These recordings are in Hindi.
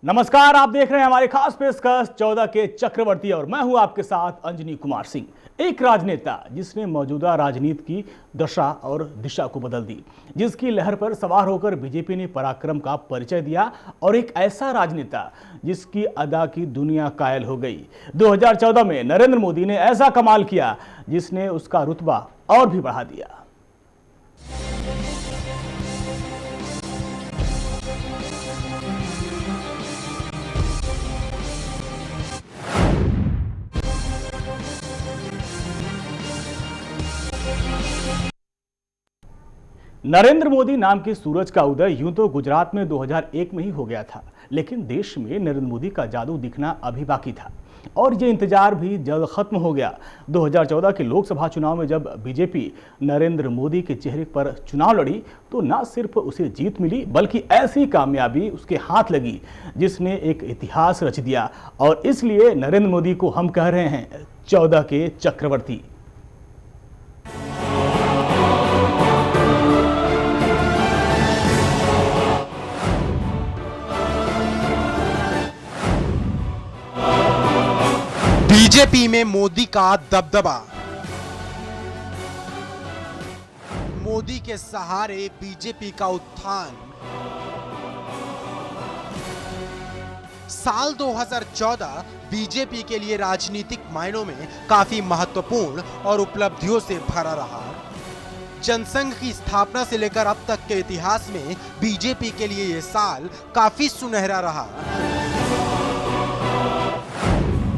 नमस्कार, आप देख रहे हैं हमारी खास पेशकश 14 के चक्रवर्ती और मैं हूं आपके साथ अंजनी कुमार सिंह। एक राजनेता जिसने मौजूदा राजनीति की दशा और दिशा को बदल दी, जिसकी लहर पर सवार होकर बीजेपी ने पराक्रम का परिचय दिया, और एक ऐसा राजनेता जिसकी अदा की दुनिया कायल हो गई। 2014 में नरेंद्र मोदी ने ऐसा कमाल किया जिसने उसका रुतबा और भी बढ़ा दिया। नरेंद्र मोदी नाम के सूरज का उदय यूं तो गुजरात में 2001 में ही हो गया था, लेकिन देश में नरेंद्र मोदी का जादू दिखना अभी बाकी था, और ये इंतजार भी जल्द खत्म हो गया। 2014 के लोकसभा चुनाव में जब बीजेपी नरेंद्र मोदी के चेहरे पर चुनाव लड़ी तो न सिर्फ उसे जीत मिली, बल्कि ऐसी कामयाबी उसके हाथ लगी जिसने एक इतिहास रच दिया। और इसलिए नरेंद्र मोदी को हम कह रहे हैं 14 के चक्रवर्ती। बीजेपी में मोदी का दबदबा। मोदी के सहारे बीजेपी का उत्थान। साल 2014 बीजेपी के लिए राजनीतिक मायनों में काफी महत्वपूर्ण और उपलब्धियों से भरा रहा। जनसंघ की स्थापना से लेकर अब तक के इतिहास में बीजेपी के लिए यह साल काफी सुनहरा रहा।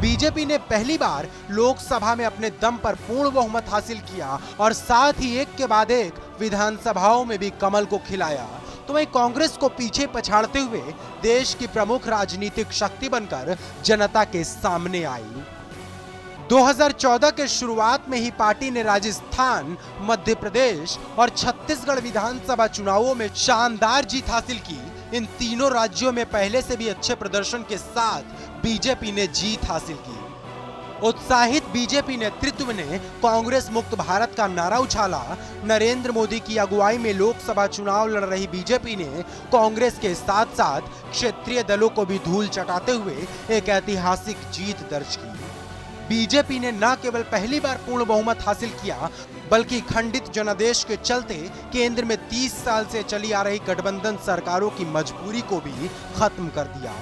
बीजेपी ने पहली बार लोकसभा में अपने दम पर पूर्ण बहुमत हासिल किया और साथ ही एक के बाद एक विधानसभाओं में भी कमल को खिलाया, तो वहीं कांग्रेस को पीछे पछाड़ते हुए देश की प्रमुख राजनीतिक शक्ति बनकर जनता के सामने आई। 2014 के शुरुआत में ही पार्टी ने राजस्थान, मध्य प्रदेश और छत्तीसगढ़ विधानसभा चुनावों में शानदार जीत हासिल की। इन तीनों राज्यों में पहले से भी अच्छे प्रदर्शन के साथ बीजेपी ने जीत हासिल की। उत्साहित बीजेपी नेतृत्व ने कांग्रेस मुक्त भारत का नारा उछाला। नरेंद्र मोदी की अगुवाई में लोकसभा चुनाव लड़ रही बीजेपी ने कांग्रेस के साथ साथ क्षेत्रीय दलों को भी धूल चटाते हुए एक ऐतिहासिक जीत दर्ज की। बीजेपी ने न केवल पहली बार पूर्ण बहुमत हासिल किया, बल्कि खंडित जनादेश के चलते केंद्र में 30 साल से चली आ रही गठबंधन सरकारों की मजबूरी को भी खत्म कर दिया।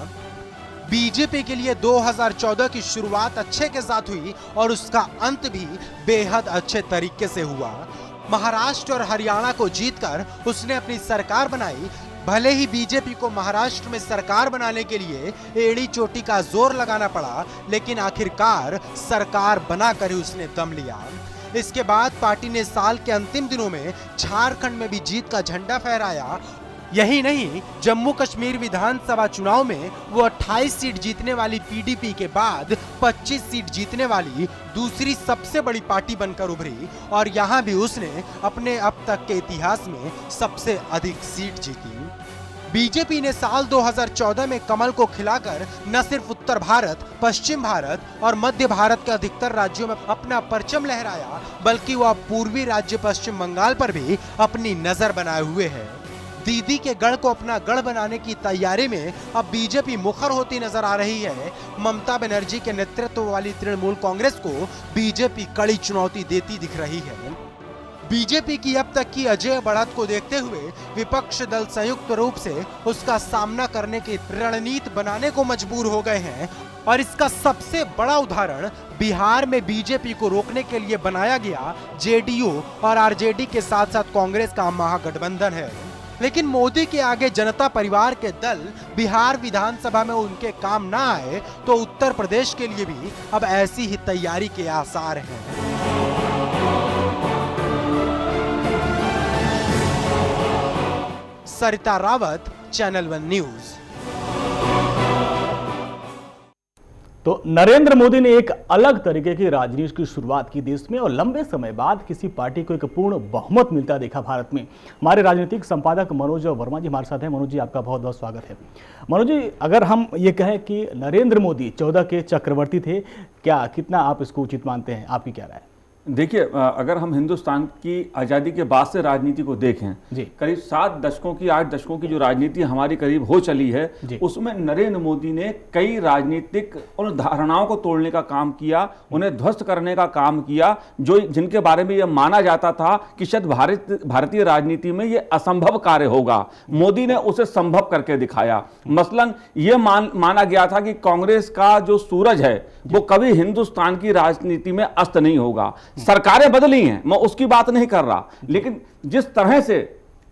बीजेपी के लिए 2014 की शुरुआत अच्छे के साथ हुई और उसका अंत भी बेहद अच्छे तरीके से हुआ। महाराष्ट्र और हरियाणा को जीतकर उसने अपनी सरकार बनाई। भले ही बीजेपी को महाराष्ट्र में सरकार बनाने के लिए एड़ी चोटी का जोर लगाना पड़ा, लेकिन आखिरकार सरकार बनाकर ही उसने दम लिया। इसके बाद पार्टी ने साल के अंतिम दिनों में झारखंड में भी जीत का झंडा फहराया। यही नहीं, जम्मू कश्मीर विधानसभा चुनाव में वो 28 सीट जीतने वाली पीडीपी के बाद 25 सीट जीतने वाली दूसरी सबसे बड़ी पार्टी बनकर उभरी, और यहां भी उसने अपने अब तक के इतिहास में सबसे अधिक सीट जीती। बीजेपी ने साल 2014 में कमल को खिलाकर न सिर्फ उत्तर भारत, पश्चिम भारत और मध्य भारत के अधिकतर राज्यों में अपना परचम लहराया, बल्कि वह पूर्वी राज्य पश्चिम बंगाल पर भी अपनी नजर बनाए हुए है। दीदी के गढ़ को अपना गढ़ बनाने की तैयारी में अब बीजेपी मुखर होती नजर आ रही है। ममता बनर्जी के नेतृत्व वाली तृणमूल कांग्रेस को बीजेपी कड़ी चुनौती देती दिख रही है। बीजेपी की अब तक की अजेय बढ़त को देखते हुए विपक्ष दल संयुक्त रूप से उसका सामना करने की रणनीति बनाने को मजबूर हो गए हैं, और इसका सबसे बड़ा उदाहरण बिहार में बीजेपी को रोकने के लिए बनाया गया जेडीयू और आरजेडी के साथ साथ कांग्रेस का महागठबंधन है। लेकिन मोदी के आगे जनता परिवार के दल बिहार विधानसभा में उनके काम ना आए तो उत्तर प्रदेश के लिए भी अब ऐसी ही तैयारी के आसार हैं। सरिता रावत, चैनल 1 न्यूज। तो नरेंद्र मोदी ने एक अलग तरीके की राजनीति की शुरुआत की देश में और लंबे समय बाद किसी पार्टी को एक पूर्ण बहुमत मिलता देखा भारत में। हमारे राजनीतिक संपादक मनोज वर्मा जी हमारे साथ हैं। मनोज जी, आपका बहुत बहुत स्वागत है। मनोज जी, अगर हम ये कहें कि नरेंद्र मोदी 14 के चक्रवर्ती थे, क्या कितना आप इसको उचित मानते हैं? आपकी क्या राय है? देखिए, अगर हम हिंदुस्तान की आज़ादी के बाद से राजनीति को देखें, करीब 7 दशकों की 8 दशकों की जो राजनीति हमारी करीब हो चली है, उसमें नरेंद्र मोदी ने कई राजनीतिक उन धारणाओं को तोड़ने का काम किया, उन्हें ध्वस्त करने का काम किया, जो जिनके बारे में यह माना जाता था कि शायद भारतीय राजनीति में यह असंभव कार्य होगा, मोदी ने उसे संभव करके दिखाया। मसलन यह माना गया था कि कांग्रेस का जो सूरज है वो कभी हिंदुस्तान की राजनीति में अस्त नहीं होगा। सरकारें बदली हैं, मैं उसकी बात नहीं कर रहा, लेकिन जिस तरह से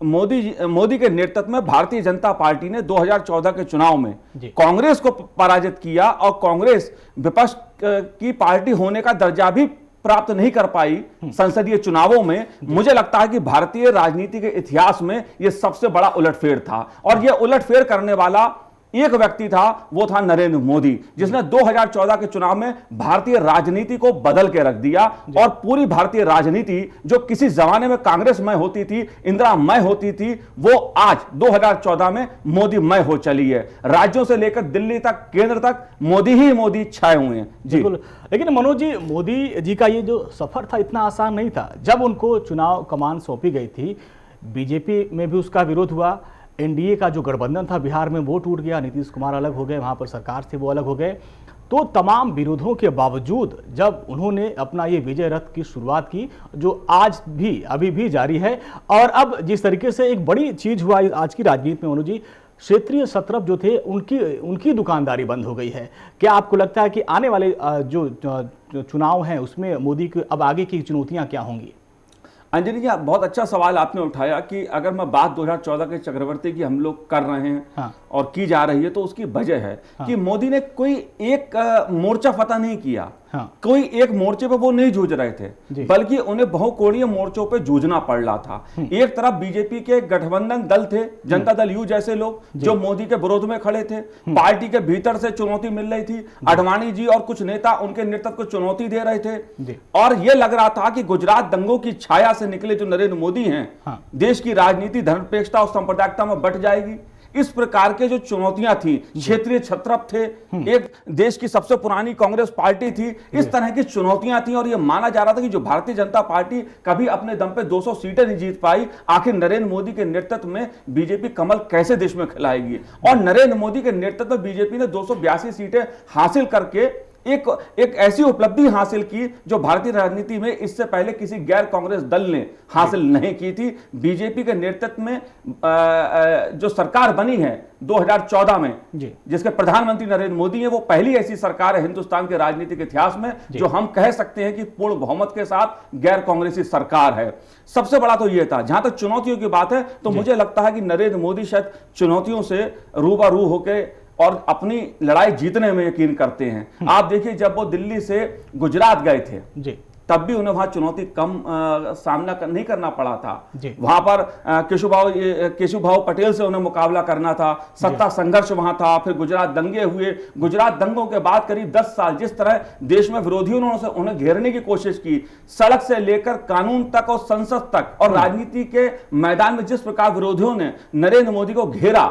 मोदी के नेतृत्व में भारतीय जनता पार्टी ने 2014 के चुनाव में कांग्रेस को पराजित किया और कांग्रेस विपक्ष की पार्टी होने का दर्जा भी प्राप्त नहीं कर पाई संसदीय चुनावों में, मुझे लगता है कि भारतीय राजनीति के इतिहास में यह सबसे बड़ा उलटफेर था। और यह उलटफेर करने वाला एक व्यक्ति था, वो था नरेंद्र मोदी, जिसने 2014 के चुनाव में भारतीय राजनीति को बदल के रख दिया और पूरी भारतीय राजनीति जो किसी जमाने में कांग्रेसमय होती थी, इंदिरामय होती थी, वो आज 2014 में मोदीमय हो चली है। राज्यों से लेकर दिल्ली तक, केंद्र तक मोदी ही मोदी छाए हुए हैं जी। बिल्कुल, लेकिन मनोज जी, मोदी जी का ये जो सफर था इतना आसान नहीं था। जब उनको चुनाव कमान सौंपी गई थी, बीजेपी में भी उसका विरोध हुआ, एनडीए का जो गठबंधन था बिहार में वो टूट गया, नीतीश कुमार अलग हो गए, वहां पर सरकार से वो अलग हो गए। तो तमाम विरोधों के बावजूद जब उन्होंने अपना ये विजय रथ की शुरुआत की, जो आज भी अभी भी जारी है, और अब जिस तरीके से एक बड़ी चीज हुआ आज की राजनीति में मनोज जी, क्षेत्रीय सत्रप जो थे उनकी दुकानदारी बंद हो गई है। क्या आपको लगता है कि आने वाले जो चुनाव हैं उसमें मोदी की अब आगे की चुनौतियां क्या होंगी? अंजलि जी, बहुत अच्छा सवाल आपने उठाया कि अगर मैं बात 2014 के चक्रवर्ती की हम लोग कर रहे हैं और की जा रही है, तो उसकी वजह है कि मोदी ने कोई एक मोर्चा फतह नहीं किया, कोई एक मोर्चे पे वो नहीं जूझ रहे थे, बल्कि उन्हें बहुकोणीय मोर्चों पे जूझना पड़ रहा था। एक तरफ बीजेपी के गठबंधन दल थे, जनता दल यू जैसे लोग जो मोदी के विरोध में खड़े थे, पार्टी के भीतर से चुनौती मिल रही थी, आडवाणी जी और कुछ नेता उनके नेतृत्व को चुनौती दे रहे थे, और यह लग रहा था कि गुजरात दंगों की छाया से निकले जो नरेंद्र मोदी हैं, देश की राजनीति धर्मनिरपेक्षता और सांप्रदायिकता में बट जाएगी। इस प्रकार के जो चुनौतियां थी, क्षेत्रीय छत्रप थे, एक देश की सबसे पुरानी कांग्रेस पार्टी थी, इस तरह की चुनौतियां थी, और यह माना जा रहा था कि जो भारतीय जनता पार्टी कभी अपने दम पे 200 सीटें नहीं जीत पाई, आखिर नरेंद्र मोदी के नेतृत्व में बीजेपी कमल कैसे देश में खिलाएगी। और नरेंद्र मोदी के नेतृत्व में बीजेपी ने 282 सीटें हासिल करके एक ऐसी उपलब्धि हासिल की जो भारतीय राजनीति में इससे पहले किसी गैर कांग्रेस दल ने हासिल नहीं की थी। बीजेपी के नेतृत्व में जो सरकार बनी है 2014 में, जिसके प्रधानमंत्री नरेंद्र मोदी है, वो पहली ऐसी सरकार है हिंदुस्तान के राजनीतिक इतिहास में जो हम कह सकते हैं कि पूर्ण बहुमत के साथ गैर कांग्रेसी सरकार है। सबसे बड़ा तो यह था। जहां तक चुनौतियों की बात है, तो मुझे लगता है कि नरेंद्र मोदी शायद चुनौतियों से रूबरू होकर और अपनी लड़ाई जीतने में यकीन करते हैं। आप देखिए, जब वो दिल्ली से गुजरात गए थे तब भी उन्हें वहां चुनौती कम सामना नहीं करना पड़ा था। वहां पर केशुभाऊ पटेल से उन्हें मुकाबला करना था, सत्ता संघर्ष वहां था, फिर गुजरात दंगे हुए। गुजरात दंगों के बाद करीब 10 साल जिस तरह देश में विरोधियों ने उन्हें घेरने की कोशिश की, सड़क से लेकर कानून तक और संसद तक और राजनीति के मैदान में जिस प्रकार विरोधियों ने नरेंद्र मोदी को घेरा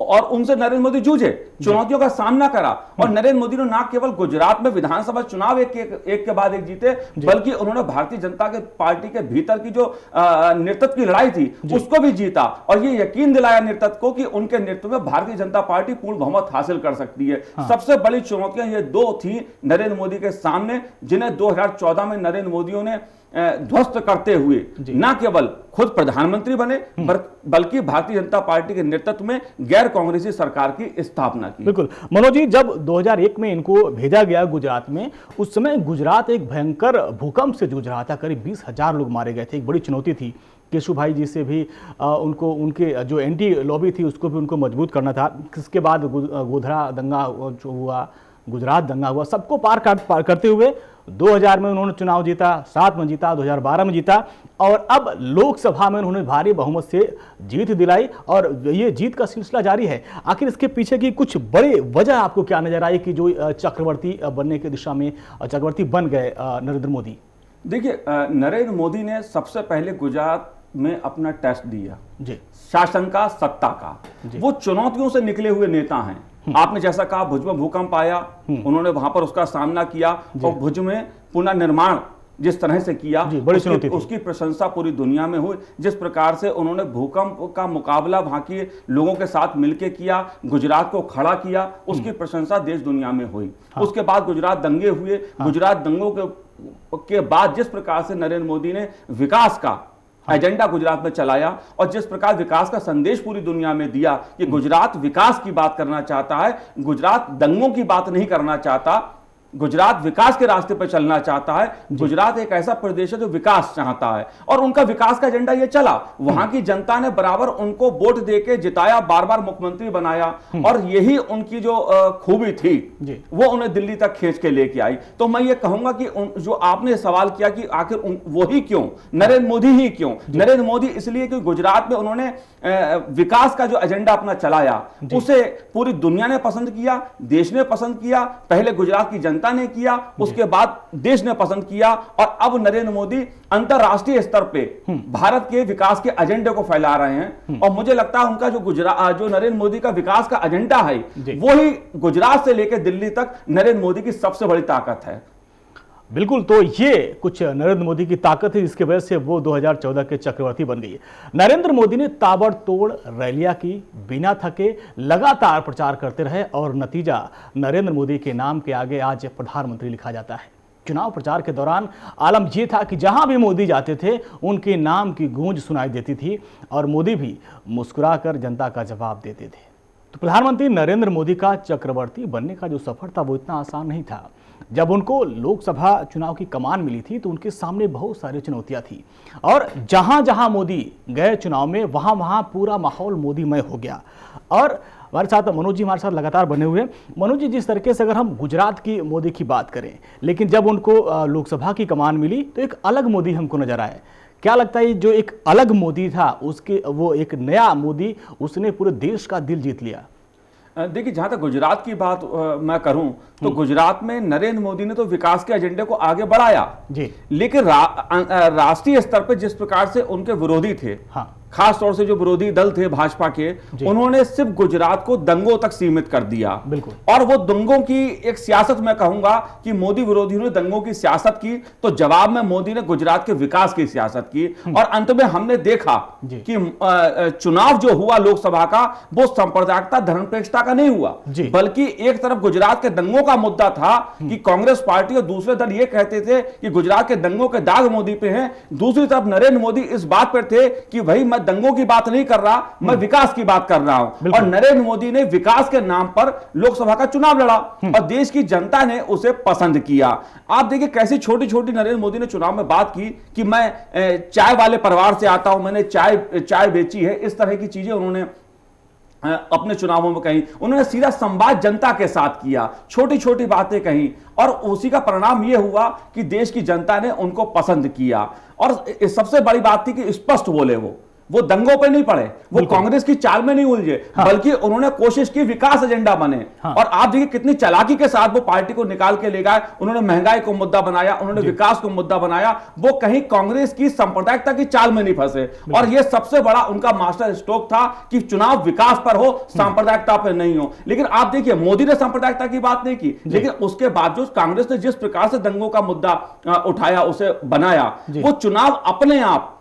और उनसे नरेंद्र मोदी जूझे, चुनौतियों का सामना करा, और नरेंद्र मोदी ने न केवल गुजरात में विधानसभा चुनाव एक के बाद एक जीते, बल्कि उन्होंने भारतीय जनता के पार्टी के भीतर की जो नेतृत्व की लड़ाई थी उसको भी जीता, और ये यकीन दिलाया नेतृत्व को कि उनके नेतृत्व में भारतीय जनता पार्टी पूर्ण बहुमत हासिल कर सकती है। सबसे बड़ी चुनौतियां ये दो थी नरेंद्र मोदी के सामने, जिन्हें 2014 में नरेंद्र मोदी ने ध्वस्त करते हुए न केवल खुद प्रधानमंत्री बने बल्कि भारतीय जनता पार्टी के नेतृत्व में गैर कांग्रेसी सरकार की स्थापना की। बिल्कुल मनोज जी, जब 2001 में इनको भेजा गया गुजरात में, उस समय गुजरात एक भयंकर भूकंप से जूझ रहा था, करीब 20,000 लोग मारे गए थे, एक बड़ी चुनौती थी। केशु भाई जी से भी उनको उनके जो एंटी लॉबी थी उसको भी उनको मजबूत करना था। इसके बाद गोधरा दंगा जो हुआ, गुजरात दंगा हुआ, सबको पार करते हुए 2000 में उन्होंने चुनाव जीता, 7 में जीता, 2012 में जीता और अब लोकसभा में उन्होंने भारी बहुमत से जीत दिलाई और ये जीत का सिलसिला जारी है। आखिर इसके पीछे की कुछ बड़ी वजह आपको क्या नजर आई कि जो चक्रवर्ती बनने की दिशा में चक्रवर्ती बन गए नरेंद्र मोदी? देखिए, नरेंद्र मोदी ने सबसे पहले गुजरात में अपना टेस्ट दिया जी, शासन का, सत्ता का। वो चुनौतियों से निकले हुए नेता हैं। आपने जैसा कहा, भुज में भूकंप आया, उन्होंने वहां पर उसका सामना किया और भुज में पुनर्निर्माण जिस तरह से किया, उसकी प्रशंसा पूरी दुनिया में हुई। जिस प्रकार से उन्होंने भूकंप का मुकाबला वहां के लोगों के साथ मिलकर किया, गुजरात को खड़ा किया, उसकी प्रशंसा देश दुनिया में हुई। उसके बाद गुजरात दंगे हुए, गुजरात दंगों के बाद जिस प्रकार से नरेंद्र मोदी ने विकास का एजेंडा गुजरात में चलाया और जिस प्रकार विकास का संदेश पूरी दुनिया में दिया कि गुजरात विकास की बात करना चाहता है, गुजरात दंगों की बात नहीं करना चाहता, गुजरात विकास के रास्ते पर चलना चाहता है। गुजरात एक ऐसा प्रदेश है जो विकास चाहता है और उनका विकास का एजेंडा ये चला। वहां की जनता ने बराबर उनको वोट देके जिताया, बार बार मुख्यमंत्री बनाया और यही उनकी जो खूबी थी वो उन्हें दिल्ली तक खींच के लेके आई। तो मैं ये कहूंगा कि जो आपने सवाल किया कि आखिर वो ही क्यों, नरेंद्र मोदी ही क्यों? नरेंद्र मोदी इसलिए कि गुजरात में उन्होंने विकास का जो एजेंडा अपना चलाया उसे पूरी दुनिया ने पसंद किया, देश ने पसंद किया। पहले गुजरात की जनता ने किया, उसके बाद देश ने पसंद किया और अब नरेंद्र मोदी अंतरराष्ट्रीय स्तर पे भारत के विकास के एजेंडे को फैला रहे हैं। और मुझे लगता है उनका जो नरेंद्र मोदी का विकास का एजेंडा है वो ही गुजरात से लेकर दिल्ली तक नरेंद्र मोदी की सबसे बड़ी ताकत है। बिल्कुल, तो ये कुछ नरेंद्र मोदी की ताकत है जिसकी वजह से वो 2014 के चक्रवर्ती बन गई। नरेंद्र मोदी ने ताबड़तोड़ रैलियां की, बिना थके लगातार प्रचार करते रहे और नतीजा नरेंद्र मोदी के नाम के आगे आज प्रधानमंत्री लिखा जाता है। चुनाव प्रचार के दौरान आलम ये था कि जहां भी मोदी जाते थे उनके नाम की गूंज सुनाई देती थी और मोदी भी मुस्कुराकर जनता का जवाब देते थे। तो प्रधानमंत्री नरेंद्र मोदी का चक्रवर्ती बनने का जो सफर था वो इतना आसान नहीं था। जब उनको लोकसभा चुनाव की कमान मिली थी तो उनके सामने बहुत सारी चुनौतियां थी और जहां जहां मोदी गए चुनाव में वहां वहां पूरा माहौल मोदीमय हो गया। और हमारे साथ मनोज जी हमारे साथ लगातार बने हुए हैं। मनोज जी, जिस तरीके से अगर हम गुजरात की मोदी की बात करें, लेकिन जब उनको लोकसभा की कमान मिली तो एक अलग मोदी हमको नजर आए। क्या लगता है जो एक अलग मोदी था उसके वो एक नया मोदी, उसने पूरे देश का दिल जीत लिया? देखिए, जहां तक गुजरात की बात मैं करूं तो गुजरात में नरेंद्र मोदी ने तो विकास के एजेंडे को आगे बढ़ाया जी, लेकिन राष्ट्रीय स्तर पर जिस प्रकार से उनके विरोधी थे, हाँ, खास तौर से जो विरोधी दल थे भाजपा के, उन्होंने सिर्फ गुजरात को दंगों तक सीमित कर दिया। बिल्कुल, और वो दंगों की एक सियासत, मैं कहूंगा कि मोदी विरोधियों ने दंगों की सियासत की तो जवाब में मोदी ने गुजरात के विकास की सियासत की। और अंत में हमने देखा कि चुनाव जो हुआ लोकसभा का वो सांप्रदायिकता, धर्मनिरपेक्षता का नहीं हुआ, बल्कि एक तरफ गुजरात के दंगों का मुद्दा था कि कांग्रेस पार्टी और दूसरे दल ये कहते थे कि गुजरात के दंगों के दाग मोदी पे हैं। दूसरी तरफ नरेंद्र मोदी इस बात पर थे कि भाई मैं दंगों की बात नहीं कर रहा, मैं विकास की बात कर रहा हूं। और नरेंद्र मोदी ने विकास के नाम पर लोकसभा का चुनाव लड़ा और देश की जनता ने उसे पसंद किया। आप देखिए कैसी छोटी छोटी नरेंद्र मोदी ने चुनाव में बात की कि मैं चाय वाले परिवार से आता हूं, मैंने चाय बेची है, इस तरह की चीजें उन्होंने अपने चुनावों में कही। उन्होंने सीधा संवाद जनता के साथ किया, छोटी छोटी बातें कही और उसी का परिणाम यह हुआ कि देश की जनता ने उनको पसंद किया। और सबसे बड़ी बात थी कि स्पष्ट बोले, वो दंगों पे नहीं पड़े, वो कांग्रेस की चाल में नहीं उलझे, हाँ, बल्कि उन्होंने कोशिश की विकास एजेंडा बने। हाँ, और आप देखिए कितनी चालाकी के साथ वो पार्टी को निकाल के ले गए। उन्होंने महंगाई को मुद्दा बनाया, उन्होंने विकास को मुद्दा बनाया, वो कहीं कांग्रेस की सांप्रदायिकता की चाल में नहीं फंसे। और ये सबसे बड़ा उनका मास्टर स्ट्रोक था कि चुनाव विकास पर हो, सांप्रदायिकता पर नहीं हो। लेकिन आप देखिए मोदी ने सांप्रदायिकता की बात नहीं की, लेकिन उसके बावजूद कांग्रेस ने जिस प्रकार से दंगों का मुद्दा उठाया, उसे बनाया, वो चुनाव अपने आप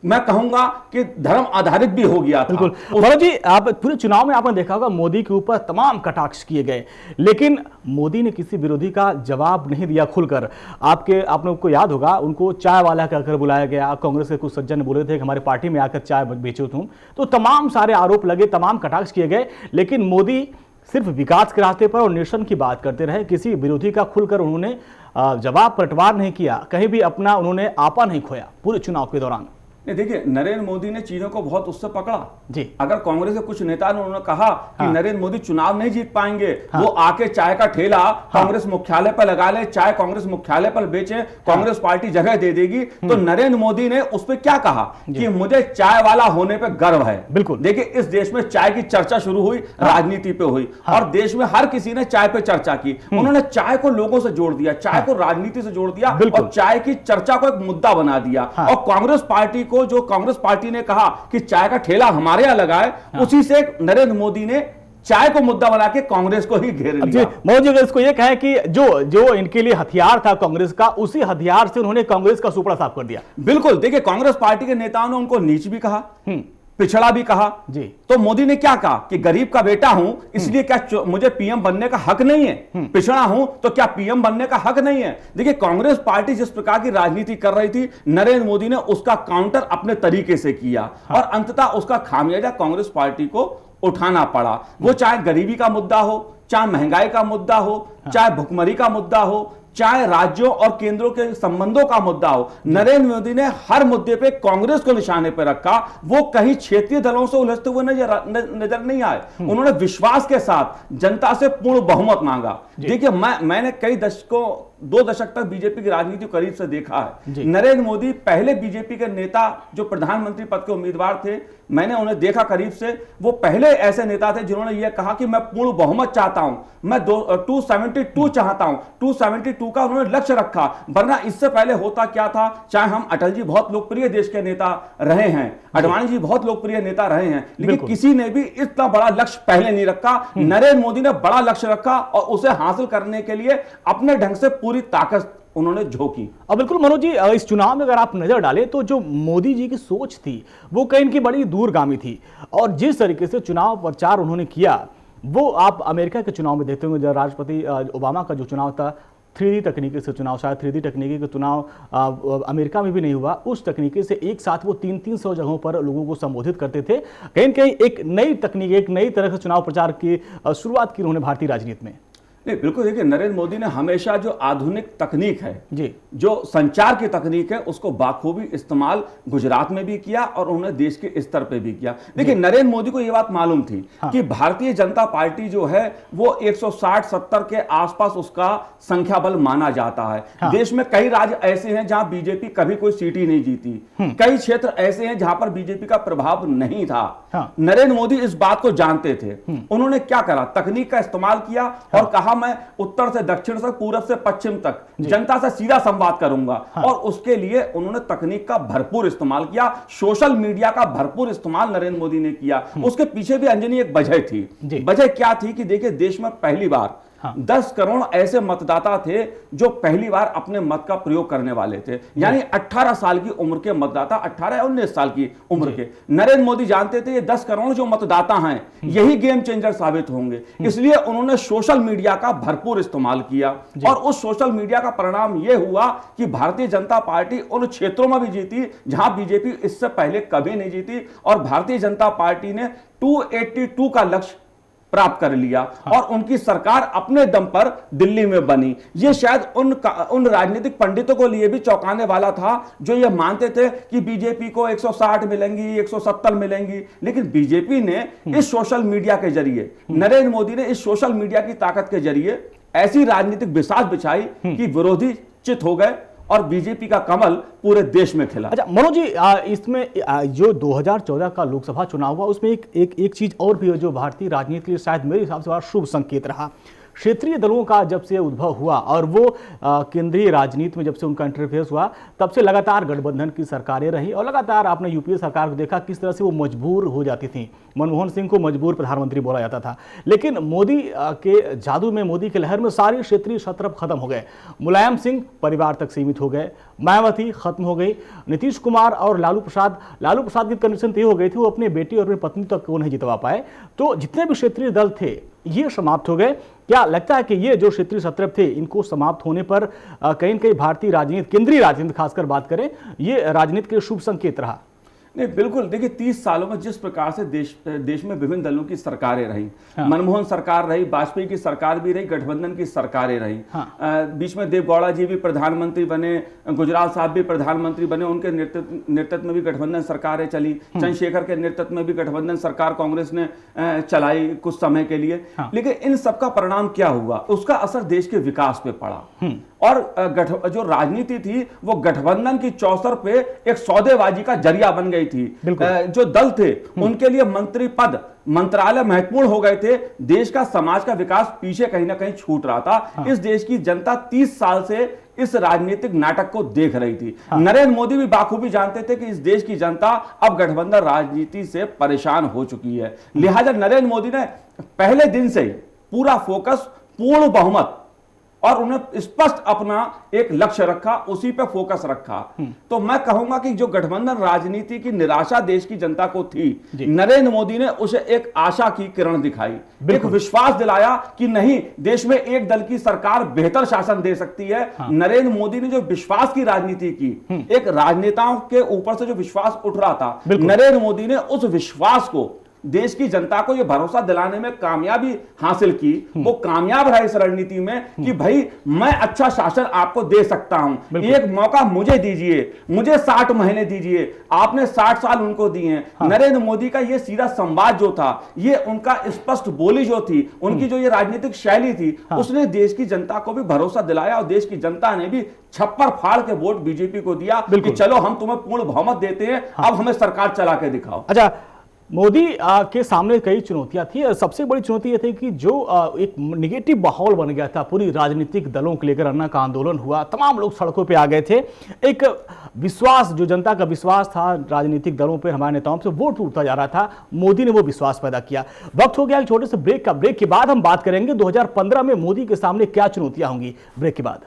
मैं कहूंगा कि धर्म आधारित भी हो गया था। बिल्कुल मनोज जी, आप पूरे चुनाव में आपने देखा होगा मोदी के ऊपर तमाम कटाक्ष किए गए, लेकिन मोदी ने किसी विरोधी का जवाब नहीं दिया खुलकर। आपने को याद होगा उनको चाय वाला कहकर बुलाया गया, कांग्रेस के कुछ सज्जन बोले थे कि हमारी पार्टी में आकर चाय बेचो तुम, तो तमाम सारे आरोप लगे, तमाम कटाक्ष किए गए, लेकिन मोदी सिर्फ विकास के रास्ते पर और नेशन की बात करते रहे। किसी विरोधी का खुलकर उन्होंने जवाब पलटवार नहीं किया, कहीं भी अपना उन्होंने आपा नहीं खोया पूरे चुनाव के दौरान। नहीं, देखिए नरेंद्र मोदी ने चीजों को बहुत उससे पकड़ा जी। अगर कांग्रेस के कुछ नेता ने उन्होंने कहा कि नरेंद्र मोदी चुनाव नहीं जीत पाएंगे, वो आके चाय का ठेला कांग्रेस मुख्यालय पर लगा ले, चाय कांग्रेस मुख्यालय पर बेचे, कांग्रेस पार्टी जगह दे देगी, तो नरेंद्र मोदी ने उस पर क्या कहा कि मुझे चाय वाला होने पर गर्व है। बिल्कुल। देखिए इस देश में चाय की चर्चा शुरू हुई, राजनीति पे हुई, और देश में हर किसी ने चाय पे चर्चा की। उन्होंने चाय को लोगों से जोड़ दिया, चाय को राजनीति से जोड़ दिया, और चाय की चर्चा को एक मुद्दा बना दिया। और कांग्रेस पार्टी को, जो कांग्रेस पार्टी ने कहा कि चाय का ठेला हमारे यहां लगाए, उसी से नरेंद्र मोदी ने चाय को मुद्दा बना के कांग्रेस को ही घेर लिया। मोदी जी अगर इसको ये कहें कि जो इनके लिए हथियार था कांग्रेस का, उसी हथियार से उन्होंने कांग्रेस का सुपड़ा साफ कर दिया। बिल्कुल। देखिए कांग्रेस पार्टी के नेताओं ने उनको नीच भी कहा, पिछड़ा भी कहा जी। तो मोदी ने क्या कहा कि गरीब का बेटा हूं, इसलिए क्या मुझे पीएम बनने का हक नहीं है? पिछड़ा हूं तो क्या पीएम बनने का हक नहीं है? देखिए कांग्रेस पार्टी जिस प्रकार की राजनीति कर रही थी, नरेंद्र मोदी ने उसका काउंटर अपने तरीके से किया, और अंततः उसका खामियाजा कांग्रेस पार्टी को उठाना पड़ा। वो चाहे गरीबी का मुद्दा हो, चाहे महंगाई का मुद्दा हो, चाहे भुखमरी का मुद्दा हो, चाहे राज्यों और केंद्रों के संबंधों का मुद्दा हो, नरेंद्र मोदी ने हर मुद्दे पे कांग्रेस को निशाने पर रखा। वो कहीं क्षेत्रीय दलों से उलझते हुए नजर नहीं आए। उन्होंने विश्वास के साथ जनता से पूर्ण बहुमत मांगा। देखिए मैंने कई दशकों, 2 दशक तक बीजेपी की राजनीति करीब से देखा है। नरेंद्र मोदी पहले बीजेपी के नेता जो प्रधानमंत्री पद के उम्मीदवार थे, मैंने उन्हें देखा करीब से। वो पहले ऐसे नेता थे जिन्होंने यह कहा कि मैं पूर्ण बहुमत चाहता हूं, मैं 272 चाहता हूं, 272 का उन्होंने लक्ष्य रखा। वरना इससे पहले होता क्या था, चाहे हम अटल जी बहुत लोकप्रिय देश के नेता रहे हैं, अडवाणी जी बहुत लोकप्रिय नेता रहे हैं, लेकिन किसी ने भी इतना बड़ा लक्ष्य पहले नहीं रखा। नरेंद्र मोदी ने बड़ा लक्ष्य रखा और उसे हासिल करने के लिए अपने ढंग से पूरी ताकत उन्होंने झोंकी। अब बिल्कुल मनोज जी, इस चुनाव में अगर आप नजर डालें तो जो मोदी जी की सोच थी वो कहीं इनकी बड़ी दूरगामी थी, और जिस तरीके से चुनाव प्रचार उन्होंने किया वो आप अमेरिका के चुनाव में देखते होंगे। जब राष्ट्रपति ओबामा का जो चुनाव था, 3D तकनीकी से चुनाव, शायद 3D तकनीकी का चुनाव अमेरिका में भी नहीं हुआ, उस तकनीकी से एक साथ वो 300 जगहों पर लोगों को संबोधित करते थे। कहीं न कहीं एक नई तकनीक, एक नई तरह से चुनाव प्रचार की शुरुआत की उन्होंने भारतीय राजनीति में। नहीं, बिल्कुल। देखिए नरेंद्र मोदी ने हमेशा जो आधुनिक तकनीक है जी, जो संचार की तकनीक है, उसको बाखूबी इस्तेमाल गुजरात में भी किया और उन्होंने देश के स्तर पे भी किया। देखिए नरेंद्र मोदी को यह बात मालूम थी कि भारतीय जनता पार्टी जो है वो 160-70 के आसपास उसका संख्या बल माना जाता है। देश में कई राज्य ऐसे हैं जहां बीजेपी कभी कोई सीट ही नहीं जीती, कई क्षेत्र ऐसे हैं जहां पर बीजेपी का प्रभाव नहीं था। नरेंद्र मोदी इस बात को जानते थे। उन्होंने क्या करा, तकनीक का इस्तेमाल किया और कहा मैं उत्तर से दक्षिण से, पूरब से पश्चिम तक जनता से सीधा संवाद करूंगा। और उसके लिए उन्होंने तकनीक का भरपूर इस्तेमाल किया, सोशल मीडिया का भरपूर इस्तेमाल नरेंद्र मोदी ने किया। उसके पीछे भी अंजनी एक वजह थी। वजह क्या थी कि देखिए देश में पहली बार 10 करोड़ ऐसे मतदाता थे जो पहली बार अपने मत का प्रयोग करने वाले थे, यानी 18 साल की उम्र के मतदाता, 18 या 19 साल की उम्र के। नरेंद्र मोदी जानते थे ये 10 करोड़ जो मतदाता हैं यही गेम चेंजर साबित होंगे, इसलिए उन्होंने सोशल मीडिया का भरपूर इस्तेमाल किया। और उस सोशल मीडिया का परिणाम यह हुआ कि भारतीय जनता पार्टी उन क्षेत्रों में भी जीती जहां बीजेपी इससे पहले कभी नहीं जीती, और भारतीय जनता पार्टी ने 282 का लक्ष्य प्राप्त कर लिया। और उनकी सरकार अपने दम पर दिल्ली में बनी। यह शायद उन राजनीतिक पंडितों को लिए भी चौंकाने वाला था जो यह मानते थे कि बीजेपी को 160 मिलेंगी, 170 मिलेंगी। लेकिन बीजेपी ने इस सोशल मीडिया के जरिए, नरेंद्र मोदी ने इस सोशल मीडिया की ताकत के जरिए ऐसी राजनीतिक बिसात बिछाई कि विरोधी चित हो गए और बीजेपी का कमल पूरे देश में खिला। अच्छा मनोज जी, इसमें जो 2014 का लोकसभा चुनाव हुआ उसमें एक चीज और भी है जो भारतीय राजनीति के लिए शायद मेरे हिसाब से बड़ा शुभ संकेत रहा। क्षेत्रीय दलों का जब से उद्भव हुआ और वो केंद्रीय राजनीति में जब से उनका इंटरफेस हुआ, तब से लगातार गठबंधन की सरकारें रही और लगातार आपने यूपीए सरकार को देखा किस तरह से वो मजबूर हो जाती थी। मनमोहन सिंह को मजबूर प्रधानमंत्री बोला जाता था, लेकिन मोदी के जादू में, मोदी की लहर में सारे क्षेत्रीय सत्रप खत्म हो गए। मुलायम सिंह परिवार तक सीमित हो गए, मायावती खत्म हो गई, नीतीश कुमार और लालू प्रसाद की कंडीशन तो ये हो गई थी वो अपने बेटी और अपनी पत्नी तक को नहीं जितवा पाए। तो जितने भी क्षेत्रीय दल थे ये समाप्त हो गए। क्या लगता है कि ये जो क्षेत्रीय सत्रप थे इनको समाप्त होने पर कहीं न कहीं भारतीय राजनीति, केंद्रीय राजनीति खासकर बात करें, ये राजनीति के शुभ संकेत रहा? नहीं, बिल्कुल। देखिए 30 सालों में जिस प्रकार से देश में विभिन्न दलों की सरकारें रही, मनमोहन सरकार रही, वाजपेयी की सरकार भी रही, गठबंधन की सरकारें रही, बीच में देवगौड़ा जी भी प्रधानमंत्री बने, गुजराल साहब भी प्रधानमंत्री बने, उनके नेतृत्व में भी गठबंधन सरकारें चली, चंद्रशेखर के नेतृत्व में भी गठबंधन सरकार कांग्रेस ने चलाई कुछ समय के लिए। लेकिन इन सबका परिणाम क्या हुआ? उसका असर देश के विकास पे पड़ा। और जो राजनीति थी वो गठबंधन की चौसर पे एक सौदेबाजी का जरिया बन गई थी। जो दल थे उनके लिए मंत्री पद, मंत्रालय महत्वपूर्ण हो गए थे। देश का, समाज का विकास पीछे कहीं ना कहीं छूट रहा था। इस देश की जनता 30 साल से इस राजनीतिक नाटक को देख रही थी। नरेंद्र मोदी भी बाखूबी जानते थे कि इस देश की जनता अब गठबंधन राजनीति से परेशान हो चुकी है। लिहाजा नरेंद्र मोदी ने पहले दिन से ही पूरा फोकस पूर्ण बहुमत और उन्हें स्पष्ट अपना एक लक्ष्य रखा, उसी पे फोकस रखा। तो मैं कहूंगा कि जो गठबंधन राजनीति की निराशा देश की जनता को थी, नरेंद्र मोदी ने उसे एक आशा की किरण दिखाई, एक विश्वास दिलाया कि नहीं, देश में एक दल की सरकार बेहतर शासन दे सकती है। नरेंद्र मोदी ने जो विश्वास की राजनीति की, एक राजनेताओं के ऊपर से जो विश्वास उठ रहा था, नरेंद्र मोदी ने उस विश्वास को, देश की जनता को यह भरोसा दिलाने में कामयाबी हासिल की। वो कामयाब रहा इस रणनीति में कि भाई मैं अच्छा शासन आपको दे सकता हूं, एक मौका मुझे दीजिए, मुझे 60 महीने दीजिए। आपने 60 साल उनको दिए हैं। नरेंद्र मोदी का ये सीधा संवाद जो था, ये उनका स्पष्ट बोली जो थी, उनकी जो ये राजनीतिक शैली थी, उसने देश की जनता को भी भरोसा दिलाया और देश की जनता ने भी छप्पर फाड़ के वोट बीजेपी को दिया कि चलो हम तुम्हें पूर्ण बहुमत देते हैं, अब हमें सरकार चला के दिखाओ। अच्छा, मोदी के सामने कई चुनौतियां थी और सबसे बड़ी चुनौती यह थी कि जो एक निगेटिव माहौल बन गया था पूरी राजनीतिक दलों को लेकर, अन्ना का आंदोलन हुआ, तमाम लोग सड़कों पे आ गए थे। एक विश्वास, जो जनता का विश्वास था राजनीतिक दलों पर, हमारे नेताओं से, वो टूटता जा रहा था। मोदी ने वो विश्वास पैदा किया। वक्त हो गया एक छोटे से ब्रेक का। ब्रेक के बाद हम बात करेंगे 2015 में मोदी के सामने क्या चुनौतियां होंगी। ब्रेक के बाद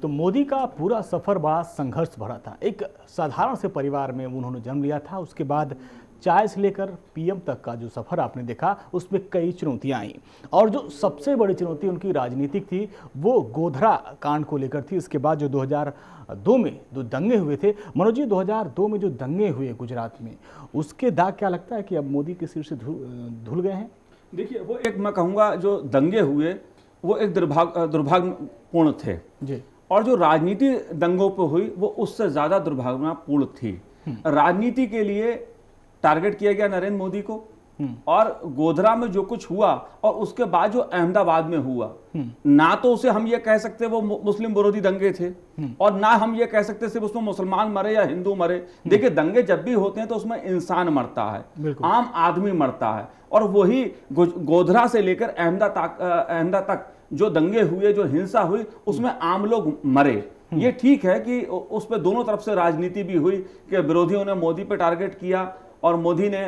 तो मोदी का पूरा सफर बड़ा संघर्ष भरा था। एक साधारण से परिवार में उन्होंने जन्म लिया था। उसके बाद चाय से लेकर पीएम तक का जो सफर आपने देखा, उसमें कई चुनौतियां आई और जो सबसे बड़ी चुनौती उनकी राजनीतिक थी वो गोधरा कांड को लेकर थी। इसके बाद जो 2002 में जो दंगे हुए थे, मनोज जी, 2002 में जो दंगे हुए गुजरात में, उसके दाग क्या लगता है कि अब मोदी के सिर से धुल गए हैं? देखिए, वो एक, मैं कहूँगा, जो दंगे हुए वो एक दुर्भाग्यपूर्ण थे जी। और जो राजनीति दंगों पर हुई वो उससे ज्यादा दुर्भावनापूर्ण थी। राजनीति के लिए टारगेट किया गया नरेंद्र मोदी को, और गोधरा में जो कुछ हुआ और उसके बाद जो अहमदाबाद में हुआ, ना तो उसे हम ये कह सकते वो मुस्लिम विरोधी दंगे थे और ना हम ये कह सकते सिर्फ उसमें मुसलमान मरे या हिंदू मरे। देखिए, दंगे जब भी होते हैं तो उसमें इंसान मरता है, आम आदमी मरता है। और वही गोधरा से लेकर अहमदाबाद तक जो दंगे हुए, जो हिंसा हुई, उसमें आम लोग मरे। ये ठीक है कि उस पर दोनों तरफ से राजनीति भी हुई कि विरोधियों ने मोदी पे टारगेट किया और मोदी ने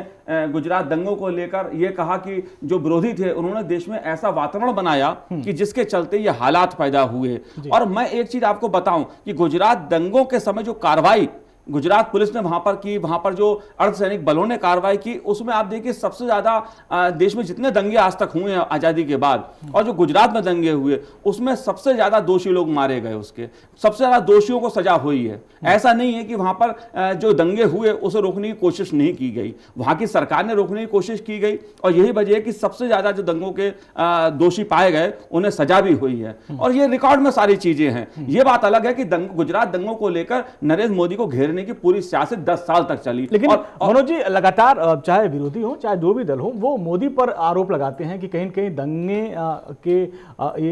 गुजरात दंगों को लेकर यह कहा कि जो विरोधी थे उन्होंने देश में ऐसा वातावरण बनाया कि जिसके चलते ये हालात पैदा हुए। और मैं एक चीज आपको बताऊं कि गुजरात दंगों के समय जो कार्रवाई गुजरात पुलिस ने वहां पर की, वहां पर जो अर्धसैनिक बलों ने कार्रवाई की, उसमें आप देखिए सबसे ज्यादा देश में जितने दंगे आज तक हुए हैं आजादी के बाद, और जो गुजरात में दंगे हुए उसमें सबसे ज्यादा दोषी लोग मारे गए, उसके सबसे ज्यादा दोषियों को सजा हुई है। ऐसा नहीं है कि वहां पर जो दंगे हुए उसे रोकने की कोशिश नहीं की गई, वहां की सरकार ने रोकने की कोशिश की गई और यही वजह है कि सबसे ज्यादा जो दंगों के दोषी पाए गए उन्हें सजा भी हुई है। और ये रिकॉर्ड में सारी चीजें हैं। ये बात अलग है कि गुजरात दंगों को लेकर नरेंद्र मोदी को घेरने की पूरी सियासत 10 साल तक चली। लेकिन मनोज जी, लगातार चाहे विरोधी हो चाहे जो भी दल हो, वो मोदी पर आरोप लगाते हैं कि कहीं न कहीं दंगे के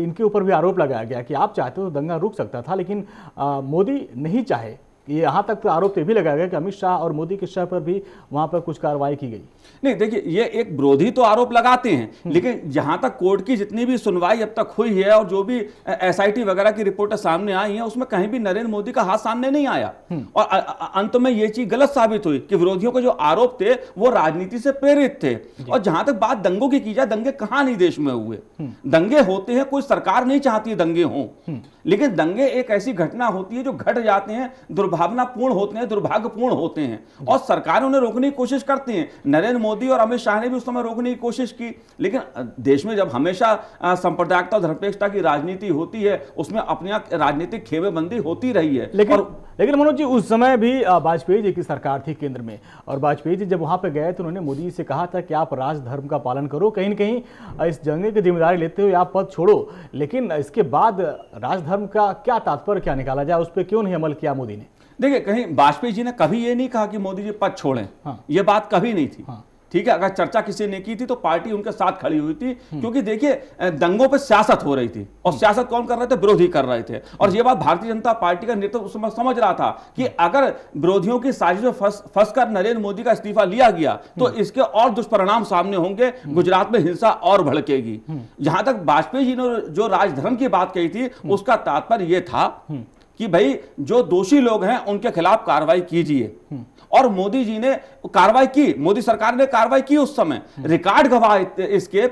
इनके ऊपर भी आरोप लगाया गया कि आप चाहते हो तो दंगा रुक सकता था, लेकिन मोदी नहीं चाहे। ये यहाँ तक तो आरोप भी लगाया गया कि अमित शाह और मोदी के शाह पर भी वहां पर कुछ कार्रवाई की गई। नहीं, देखिए, ये एक विरोधी तो आरोप लगाते हैं, लेकिन जहां तक कोर्ट की जितनी भी सुनवाई अब तक हुई है और जो भी एसआईटी वगैरह की रिपोर्टें सामने आई हैं, उसमें कहीं भी नरेंद्र मोदी का हाथ सामने नहीं आया। और अंत में ये चीज गलत साबित हुई कि विरोधियों के जो आरोप थे वो राजनीति से प्रेरित थे। और जहां तक बात दंगों की जाए, दंगे कहां नहीं देश में हुए। दंगे होते हैं, कोई सरकार नहीं चाहती दंगे हों, लेकिन दंगे एक ऐसी घटना होती है जो घट जाते हैं दुर्भावनापूर्ण होते हैं, दुर्भाग्यपूर्ण होते हैं, और सरकार उन्हें रोकने की कोशिश करती है। नरेंद्र मोदी और अमित शाह ने भी उस समय रोकने की कोशिश की, लेकिन देश में जब हमेशा सांप्रदायिकता और धर्मनिरपेक्षता की राजनीति होती है, उसमें अपनी राजनीतिक खेमेबंदी होती रही है। लेकिन मनोज जी, उस समय भी वाजपेयी जी की सरकार थी केंद्र में, और वाजपेयी जी जब वहां पे गए तो उन्होंने मोदी जी से कहा था कि आप राजधर्म का पालन करो, कहीं न कहीं इस जंग की जिम्मेदारी लेते हुए आप पद छोड़ो। लेकिन इसके बाद राजधर्म का क्या तात्पर्य क्या निकाला जाए, उस पर क्यों नहीं अमल किया मोदी ने? देखिए, कहीं वाजपेयी जी ने कभी ये नहीं कहा कि मोदी जी पद छोड़ें। ये बात कभी नहीं थी। ठीक है, अगर चर्चा किसी ने की थी तो पार्टी उनके साथ खड़ी हुई थी, क्योंकि देखिए दंगों पे सियासत हो रही थी, और सियासत कौन कर रहे थे? विरोधी कर रहे थे। और ये बात भारतीय जनता पार्टी का नेतृत्व उस समय समझ रहा था कि अगर विरोधियों की साजिश में फंसकर नरेंद्र मोदी का इस्तीफा लिया गया तो इसके और दुष्परिणाम सामने होंगे, गुजरात में हिंसा और भड़केगी। जहां तक वाजपेयी जी ने जो राजधर्म की बात कही थी, उसका तात्पर्य यह था कि भाई जो दोषी लोग हैं उनके खिलाफ कार्रवाई कीजिए, और मोदी जी ने कार्रवाई की, मोदी सरकार ने कार्रवाई की। उस समय रिकॉर्ड गवाह इसके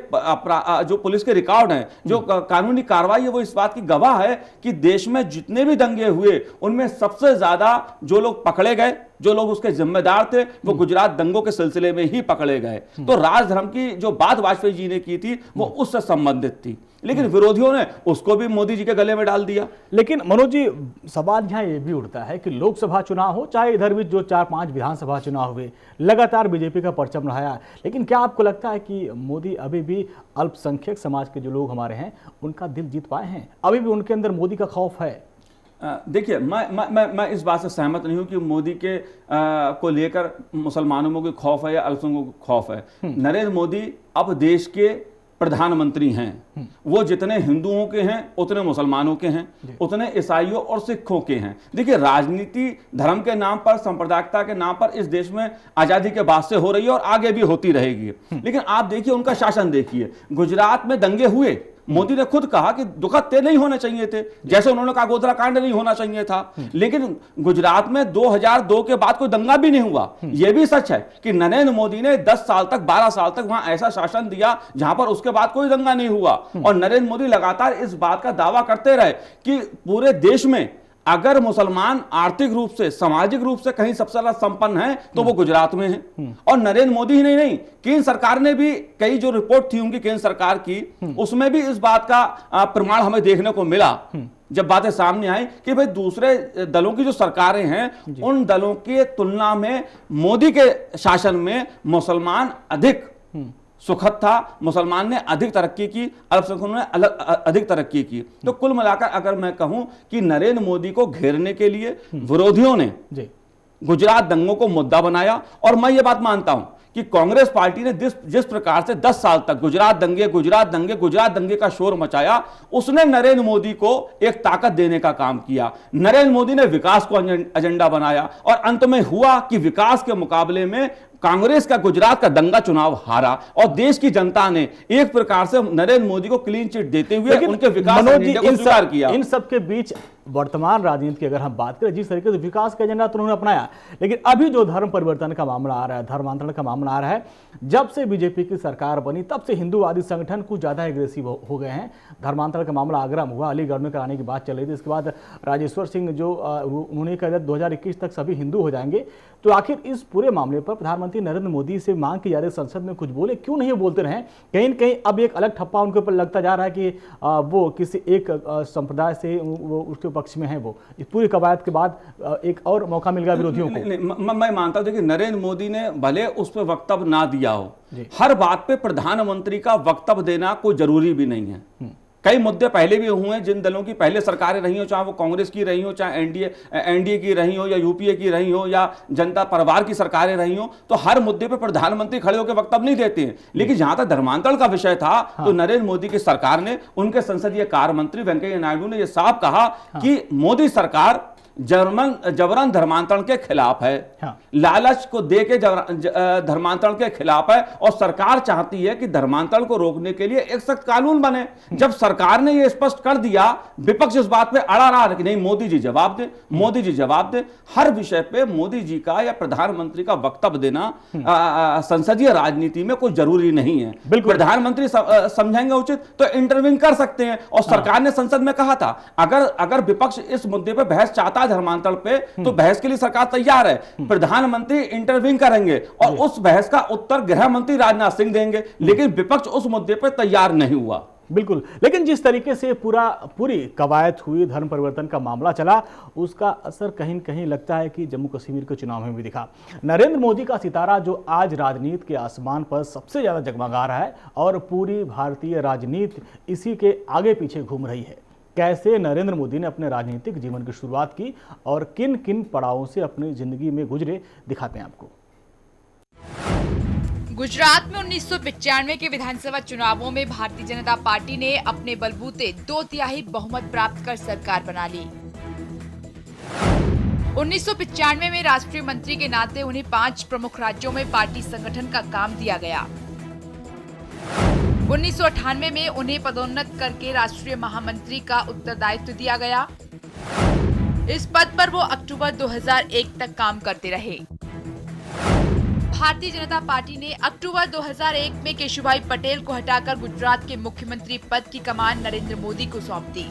जो पुलिस के रिकॉर्ड हैं, जो कानूनी कार्रवाई है, वो इस बात की गवाह है कि देश में जितने भी दंगे हुए उनमें सबसे ज्यादा जो लोग पकड़े गए, जो लोग उसके जिम्मेदार थे, वो गुजरात दंगों के सिलसिले में ही पकड़े गए। तो राजधर्म की जो बात वाजपेयी जी ने की थी वो उससे संबंधित थी, लेकिन विरोधियों ने उसको भी मोदी जी के गले में डाल दिया। लेकिन मनोज जी, सवाल यहाँ ये भी उठता है कि लोकसभा चुनाव हो, चाहे इधर भी जो 4-5 विधानसभा चुनाव हुए, लगातार बीजेपी का परचम रहा, लेकिन क्या आपको लगता है कि मोदी अभी भी अल्पसंख्यक समाज के जो लोग हमारे हैं उनका दिल जीत पाए हैं? अभी भी उनके अंदर मोदी का खौफ है? देखिए, मैं इस बात से सहमत नहीं हूं कि मोदी के को लेकर मुसलमानों में कोई खौफ है या अल्पसंख्यकों को खौफ है। नरेंद्र मोदी अब देश के प्रधानमंत्री हैं। वो जितने हिंदुओं के हैं उतने मुसलमानों के हैं, उतने ईसाइयों और सिखों के हैं। देखिए, राजनीति धर्म के नाम पर, सांप्रदायिकता के नाम पर इस देश में आजादी के बाद से हो रही है और आगे भी होती रहेगी। लेकिन आप देखिए उनका शासन देखिए। गुजरात में दंगे हुए, मोदी ने खुद कहा कि दुखद नहीं होने चाहिए थे, जैसे उन्होंने कहा गोधरा कांड नहीं होना चाहिए था, लेकिन गुजरात में 2002 के बाद कोई दंगा भी नहीं हुआ। यह भी सच है कि नरेंद्र मोदी ने 10 साल तक, 12 साल तक वहां ऐसा शासन दिया जहां पर उसके बाद कोई दंगा नहीं हुआ। और नरेंद्र मोदी लगातार इस बात का दावा करते रहे कि पूरे देश में अगर मुसलमान आर्थिक रूप से, सामाजिक रूप से कहीं सबसे ज्यादा संपन्न है तो वो गुजरात में है। और नरेंद्र मोदी ही नहीं, केंद्र सरकार ने भी, कई जो रिपोर्ट थी उनकी केंद्र सरकार की, उसमें भी इस बात का प्रमाण हमें देखने को मिला, जब बातें सामने आई कि भाई दूसरे दलों की जो सरकारें हैं उन दलों की तुलना में मोदी के शासन में मुसलमान अधिक सुखद था, मुसलमान ने अधिक तरक्की की, अल्पसंख्यकों ने अधिक तरक्की की। तो कुल मिलाकर अगर मैं कहूं कि नरेंद्र मोदी को घेरने के लिए विरोधियों ने गुजरात दंगों को मुद्दा बनाया, और मैं ये बात मानता हूं कि कांग्रेस पार्टी ने जिस प्रकार से 10 साल तक गुजरात दंगे का शोर मचाया, उसने नरेंद्र मोदी को एक ताकत देने का काम किया। नरेंद्र मोदी ने विकास को एजेंडा बनाया, और अंत में हुआ कि विकास के मुकाबले में कांग्रेस का गुजरात का दंगा चुनाव हारा, और देश की जनता ने एक प्रकार से नरेंद्र मोदी को क्लीन चिट देते हुए उनके विकास एजेंडे को स्वीकार किया। इन सबके बीच वर्तमान राजनीति की अगर हम बात करें, जिस तरीके से विकास का एजेंडा तो उन्होंने अपनाया, लेकिन अभी जो धर्म परिवर्तन का मामला आ रहा है, धर्मांतरण का मामला आ रहा है, जब से बीजेपी की सरकार बनी तब से हिंदूवादी संगठन कुछ ज्यादा एग्रेसिव हो गए हैं। धर्मांतरण का मामला आगरा में हुआ, अलीगढ़ में कराने की बात चल रही थी, इसके बाद राजेश्वर सिंह जो उन्होंने कहा 2021 तक सभी हिंदू हो जाएंगे। तो आखिर इस पूरे मामले पर प्रधानमंत्री नरेंद्र मोदी से मांग की जा रही, संसद में कुछ बोले, क्यों नहीं बोलते रहे? कहीं न कहीं अब एक अलग ठप्पा उनके ऊपर लगता जा रहा है कि वो किसी एक संप्रदाय से वो उसके पक्ष में है। वो इस पूरी कवायद के बाद एक और मौका मिल गया विरोधियों को। मैं मानता हूं कि नरेंद्र मोदी ने भले उस पर वक्तव्य ना दिया हो, हर बात पे प्रधानमंत्री का वक्तव्य देना कोई जरूरी भी नहीं है। कई मुद्दे पहले भी हुए हैं, जिन दलों की पहले सरकारें रही हो, चाहे वो कांग्रेस की रही हो, चाहे एनडीए की रही हो, या यूपीए की रही हो, या जनता परिवार की सरकारें रही हो, तो हर मुद्दे पे प्रधानमंत्री खड़े होकर वक्तव्य नहीं देते हैं। लेकिन जहां तक धर्मांतरण का विषय था, तो नरेंद्र मोदी की सरकार ने, उनके संसदीय कार्य मंत्री वेंकैया नायडू ने यह साफ कहा कि मोदी सरकार जबरन धर्मांतरण के खिलाफ है, लालच को देके धर्मांतरण के खिलाफ है, और सरकार चाहती है कि धर्मांतरण को रोकने के लिए एक सख्त कानून बने। जब सरकार ने यह स्पष्ट कर दिया, विपक्ष इस बात पे अड़ा रहा कि नहीं मोदी जी जवाब दे, मोदी जी जवाब दे। हर विषय पे मोदी जी का या प्रधानमंत्री का वक्तव्य देना संसदीय राजनीति में कोई जरूरी नहीं है। प्रधानमंत्री समझेंगे उचित तो इंटरव्यू कर सकते हैं, और सरकार ने संसद में कहा था अगर विपक्ष इस मुद्दे पर बहस चाहता धर्मांतरण पे तो बहस के लिए सरकार तैयार है, प्रधानमंत्री इंटरव्यू करेंगे और उस बहस का उत्तर गृह मंत्री राजनाथ सिंह देंगे, लेकिन विपक्ष उस मुद्दे पर तैयार नहीं हुआ। बिल्कुल, लेकिन जिस तरीके से पूरी कवायद हुई, धर्म परिवर्तन का मामला चला, उसका असर कहीं न कहीं लगता है कि जम्मू कश्मीर के चुनाव में भी दिखा। नरेंद्र मोदी का सितारा जो आज राजनीति के आसमान पर सबसे ज्यादा जगमगा रहा है और पूरी भारतीय राजनीति इसी के आगे पीछे घूम रही है। कैसे नरेंद्र मोदी ने अपने राजनीतिक जीवन की शुरुआत की और किन किन पड़ावों से अपनी जिंदगी में गुजरे, दिखाते हैं आपको। गुजरात में 1995 के विधानसभा चुनावों में भारतीय जनता पार्टी ने अपने बलबूते 2/3 बहुमत प्राप्त कर सरकार बना ली। 1995 में राष्ट्रीय मंत्री के नाते उन्हें 5 प्रमुख राज्यों में पार्टी संगठन का काम दिया गया। 1998 में उन्हें पदोन्नत करके राष्ट्रीय महामंत्री का उत्तरदायित्व दिया गया। इस पद पर वो अक्टूबर 2001 तक काम करते रहे। भारतीय जनता पार्टी ने अक्टूबर 2001 में केशुभाई पटेल को हटाकर गुजरात के मुख्यमंत्री पद की कमान नरेंद्र मोदी को सौंप दी।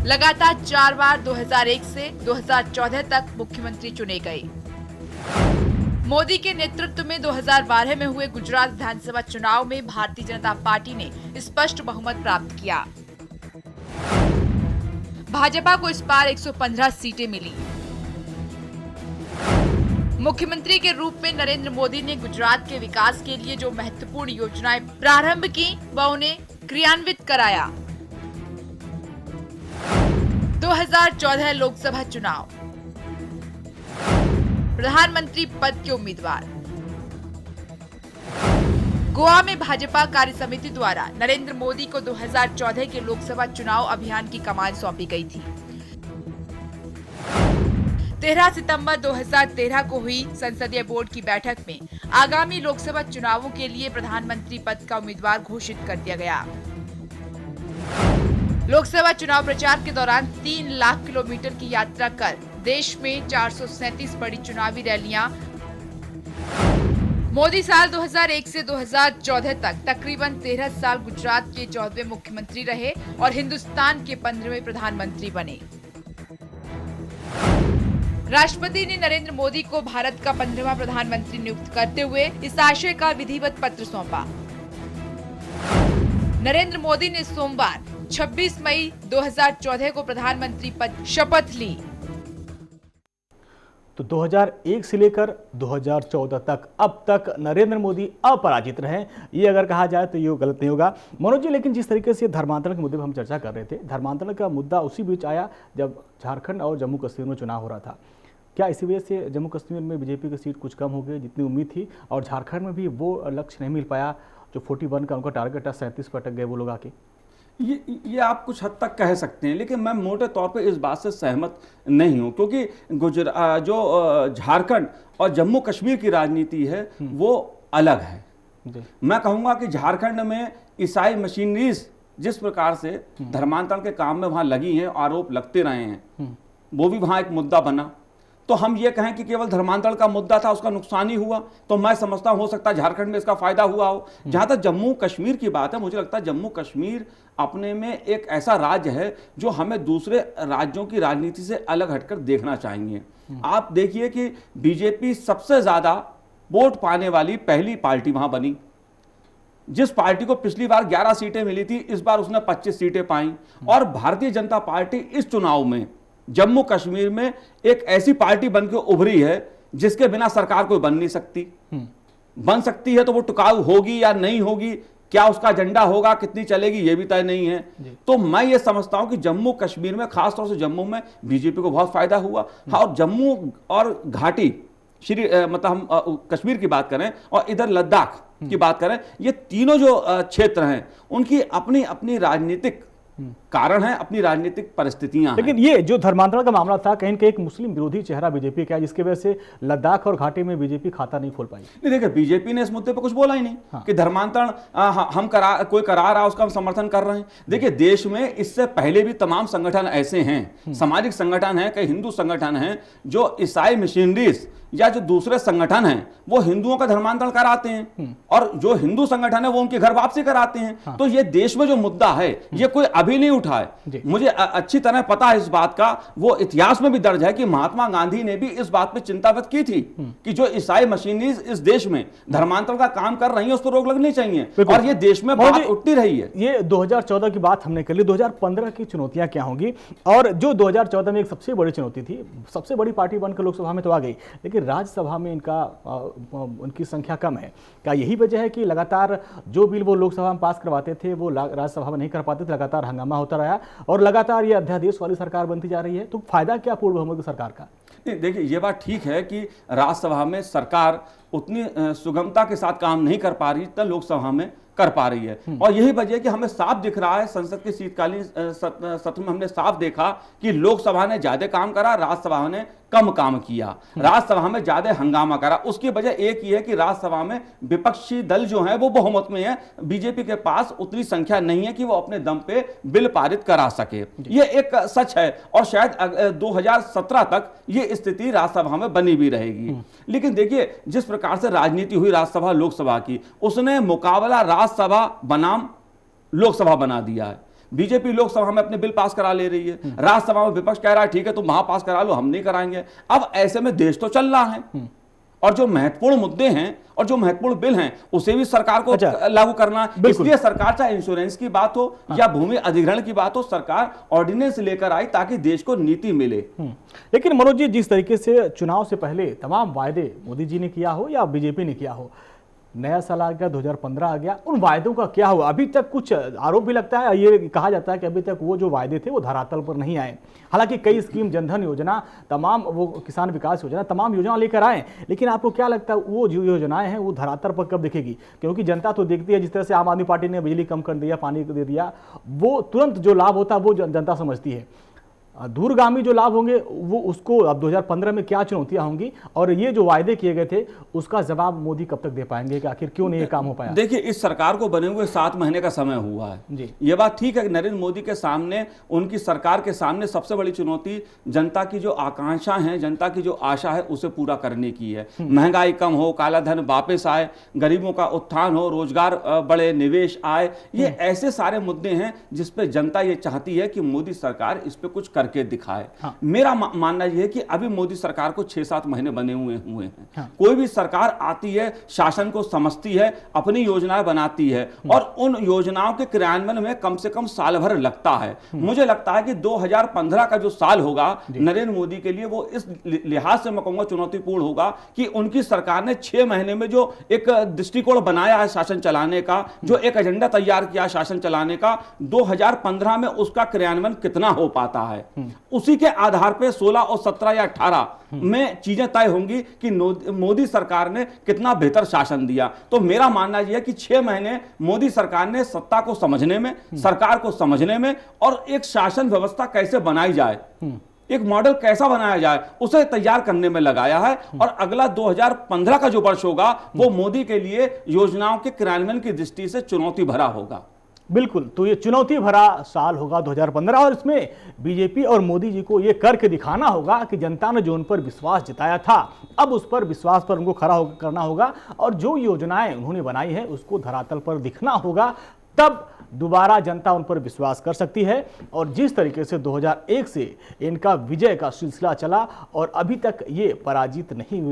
लगातार 4 बार 2001 से 2014 तक मुख्यमंत्री चुने गए। मोदी के नेतृत्व में 2012 में हुए गुजरात विधानसभा चुनाव में भारतीय जनता पार्टी ने स्पष्ट बहुमत प्राप्त किया। भाजपा को इस बार 115 सीटें मिली। मुख्यमंत्री के रूप में नरेंद्र मोदी ने गुजरात के विकास के लिए जो महत्वपूर्ण योजनाएं प्रारंभ की, वह उन्हें क्रियान्वित कराया। 2014 लोकसभा चुनाव, प्रधानमंत्री पद के उम्मीदवार। गोवा में भाजपा कार्य समिति द्वारा नरेंद्र मोदी को 2014 के लोकसभा चुनाव अभियान की कमान सौंपी गई थी। 13 सितंबर 2013 को हुई संसदीय बोर्ड की बैठक में आगामी लोकसभा चुनावों के लिए प्रधानमंत्री पद का उम्मीदवार घोषित कर दिया गया। लोकसभा चुनाव प्रचार के दौरान 3 लाख किलोमीटर की यात्रा कर देश में 437 बड़ी चुनावी रैलियां। मोदी साल 2001 से 2014 तक तकरीबन 13 साल गुजरात के 14वें मुख्यमंत्री रहे और हिंदुस्तान के 15वें प्रधानमंत्री बने। राष्ट्रपति ने नरेंद्र मोदी को भारत का 15वां प्रधानमंत्री नियुक्त करते हुए इस आशय का विधिवत पत्र सौंपा। नरेंद्र मोदी ने सोमवार 26 मई 2014 को प्रधानमंत्री पद शपथ ली। तो 2001 से लेकर 2014 तक अब तक नरेंद्र मोदी अपराजित रहे, ये अगर कहा जाए तो ये गलत नहीं होगा। मनोज जी, लेकिन जिस तरीके से धर्मांतरण के मुद्दे पर हम चर्चा कर रहे थे, धर्मांतरण का मुद्दा उसी बीच आया जब झारखंड और जम्मू कश्मीर में चुनाव हो रहा था। क्या इसी वजह से जम्मू कश्मीर में बीजेपी की सीट कुछ कम हो गई जितनी उम्मीद थी, और झारखंड में भी वो लक्ष्य नहीं मिल पाया जो 41 का उनका टारगेट था, 37 पर अटक गए वो लोग आके? ये आप कुछ हद तक कह सकते हैं, लेकिन मैं मोटे तौर पे इस बात से सहमत नहीं हूं, क्योंकि जो झारखंड और जम्मू कश्मीर की राजनीति है वो अलग है। मैं कहूंगा कि झारखंड में ईसाई मशीनरीज जिस प्रकार से धर्मांतरण के काम में वहां लगी हैं, आरोप लगते रहे हैं, वो भी वहां एक मुद्दा बना। तो हम ये कहें कि केवल धर्मांतरण का मुद्दा था, उसका नुकसान ही हुआ, तो मैं समझता हूं हो सकता है झारखंड में इसका फायदा हुआ हो। जहां तक जम्मू कश्मीर की बात है, मुझे लगता है जम्मू कश्मीर अपने में एक ऐसा राज्य है जो हमें दूसरे राज्यों की राजनीति से अलग हटकर देखना चाहिए। आप देखिए कि बीजेपी सबसे ज्यादा वोट पाने वाली पहली पार्टी वहां बनी। जिस पार्टी को पिछली बार 11 सीटें मिली थी, इस बार उसने 25 सीटें पाई। और भारतीय जनता पार्टी इस चुनाव में जम्मू कश्मीर में एक ऐसी पार्टी बनकर उभरी है जिसके बिना सरकार कोई बन नहीं सकती। बन सकती है तो वो टिकाऊ होगी या नहीं होगी, क्या उसका एजेंडा होगा, कितनी चलेगी, ये भी तय नहीं है। तो मैं ये समझता हूं कि जम्मू कश्मीर में, खासतौर से जम्मू में बीजेपी को बहुत फायदा हुआ। हाँ, और जम्मू और घाटी मतलब हम कश्मीर की बात करें और इधर लद्दाख की बात करें, ये तीनों जो क्षेत्र हैं उनकी अपनी अपनी राजनीतिक कारण है, अपनी राजनीतिक परिस्थितियां हैं। लेकिन ये जो धर्मांतरण का मामला था, कहीं न कहीं एक मुस्लिम विरोधी चेहरा बीजेपी का है, जिसकी वजह से लद्दाख और घाटी में बीजेपी खाता नहीं खोल पाई। नहीं, देखिए बीजेपी ने इस मुद्दे पर कुछ बोला ही नहीं। हाँ। कि धर्मांतरण हम कोई करा रहा उसका हम समर्थन कर रहे हैं। देखिए देश में इससे पहले भी तमाम संगठन ऐसे हैं, सामाजिक संगठन हैं, कई हिंदू संगठन हैं जो ईसाई मिशनरीज या जो दूसरे संगठन हैं वो हिंदुओं का धर्मांतरण कराते हैं और जो हिंदू संगठन है वो उनकी घर वापसी कराते हैं। हाँ। तो ये देश में जो मुद्दा है ये कोई अभी नहीं उठा है। मुझे अच्छी तरह पता है इस बात का, वो इतिहास में भी दर्ज है कि महात्मा गांधी ने भी इस बात पे चिंता व्यक्त की थी कि जो ईसाई मशीनरीज इस देश में धर्मांतरण का काम कर रही है उस पर रोक लगनी चाहिए, और ये देश में बात उठती रही है। ये 2014 की बात हमने कर ली, 2015 की चुनौतियां क्या होंगी? और जो 2014 में एक सबसे बड़ी चुनौती थी, सबसे बड़ी पार्टी बनकर लोकसभा में तो आ गई, लेकिन राज्यसभा में उनकी संख्या कम है। क्या यही वजह है कि लगातार जो बिल वो लोकसभा में पास करवाते थे वो राज्यसभा में नहीं कर पाते थे, लगातार हंगामा होता रहा और लगातार ये अध्यादेश वाली सरकार बनती जा रही है? तो फायदा क्या पूर्ण बहुमत सरकार का? देखिए, ये बात ठीक है कि राज्यसभा में सरकार उतनी सुगमता के साथ काम नहीं कर पा रही जितना लोकसभा में कर पा रही है, और यही वजह है कि हमें साफ दिख रहा है, संसद के शीतकालीन सत्र में हमने साफ देखा कि लोकसभा ने ज्यादा काम करा, राज्यसभा ने कम काम किया। राज्यसभा में ज्यादा हंगामा करा। उसकी वजह एक ही है कि राज्यसभा में विपक्षी दल जो है वो बहुमत में है, बीजेपी के पास उतनी संख्या नहीं है कि वो अपने दम पे बिल पारित करा सके। ये एक सच है और शायद 2017 तक ये स्थिति राज्यसभा में बनी भी रहेगी। लेकिन देखिए, जिस प्रकार से राजनीति हुई राज्यसभा लोकसभा की, उसने मुकाबला राज्यसभा बनाम लोकसभा बना दिया है। बीजेपी लोकसभा में अपने बिल पास करा ले रही है, राज्यसभा में विपक्ष कह रहा है ठीक है तुम वहां पास करा लो, हम नहीं कराएंगे। अब ऐसे में देश तो चल रहा है और जो महत्वपूर्ण मुद्दे हैं और जो महत्वपूर्ण बिल हैं उसे भी सरकार को लागू करना है। इसलिए सरकार, चाहे इंश्योरेंस की बात हो या भूमि अधिग्रहण की बात हो, सरकार ऑर्डिनेंस लेकर आई ताकि देश को नीति मिले। लेकिन मनोज जी, जिस तरीके से चुनाव से पहले तमाम वायदे मोदी जी ने किया हो या बीजेपी ने किया हो, नया साल आ गया, 2015 आ गया, उन वायदों का क्या हुआ? अभी तक कुछ आरोप भी लगता है, ये कहा जाता है कि अभी तक वो जो वायदे थे वो धरातल पर नहीं आए। हालांकि कई स्कीम, जनधन योजना, तमाम वो किसान विकास योजना, तमाम योजना लेकर आए, लेकिन आपको क्या लगता है वो जो योजनाएं हैं वो धरातल पर कब दिखेगी? क्योंकि जनता तो देखती है, जिस तरह से आम आदमी पार्टी ने बिजली कम कर दिया, पानी दे दिया, वो तुरंत जो लाभ होता है वो जनता समझती है। दूरगामी जो लाभ होंगे वो उसको अब 2015 में क्या चुनौतियां होंगी, और ये जो वायदे किए गए थे उसका जवाब मोदी कब तक दे पाएंगे कि आखिर क्यों नहीं ये काम हो पाया? देखिए, इस सरकार को बने हुए 7 महीने का समय हुआ है जी। ये बात ठीक है कि नरेंद्र मोदी के सामने, उनकी सरकार के सामने सबसे बड़ी चुनौती जनता की जो आकांक्षा है, जनता की जो आशा है उसे पूरा करने की है। महंगाई कम हो, काला धन वापस आए, गरीबों का उत्थान हो, रोजगार बढ़े, निवेश आए, ये ऐसे सारे मुद्दे हैं जिसपे जनता ये चाहती है कि मोदी सरकार इस पे कुछ के दिखाए। हाँ। मेरा मानना यह है कि अभी मोदी सरकार को 6-7 महीने बने हुए हैं। हाँ। कोई भी सरकार आती है, शासन को समझती है, अपनी योजनाएं बनाती है और उन योजनाओं के क्रियान्वयन में कम से कम साल भर लगता है। मुझे लगता है कि 2015 का जो साल होगा नरेंद्र मोदी के लिए वो इस लिहाज से मैं कहूंगा चुनौतीपूर्ण होगा कि उनकी सरकार ने 6 महीने में जो एक दृष्टिकोण बनाया है शासन चलाने का, जो एक एजेंडा तैयार किया शासन चलाने का, 2015 में उसका क्रियान्वयन कितना हो पाता है, उसी के आधार पे 16 और 17 या 18 में चीजें तय होंगी कि मोदी सरकार ने कितना बेहतर शासन दिया। तो मेरा मानना यह है कि 6 महीने मोदी सरकार ने सत्ता को समझने में, सरकार को समझने में और एक शासन व्यवस्था कैसे बनाई जाए, एक मॉडल कैसा बनाया जाए, उसे तैयार करने में लगाया है। और अगला 2015 का जो वर्ष होगा वो मोदी के लिए योजनाओं के क्रियान्वयन की दृष्टि से चुनौती भरा होगा। बिल्कुल, तो ये चुनौती भरा साल होगा 2015 और इसमें बीजेपी और मोदी जी को ये करके दिखाना होगा कि जनता ने जो उन पर विश्वास जताया था, अब उस पर विश्वास पर उनको खड़ा करना होगा और जो योजनाएं उन्होंने बनाई है उसको धरातल पर दिखना होगा, तब दोबारा जनता उन पर विश्वास कर सकती है। और जिस तरीके से 2001 से इनका विजय का सिलसिला चला और अभी तक ये पराजित नहीं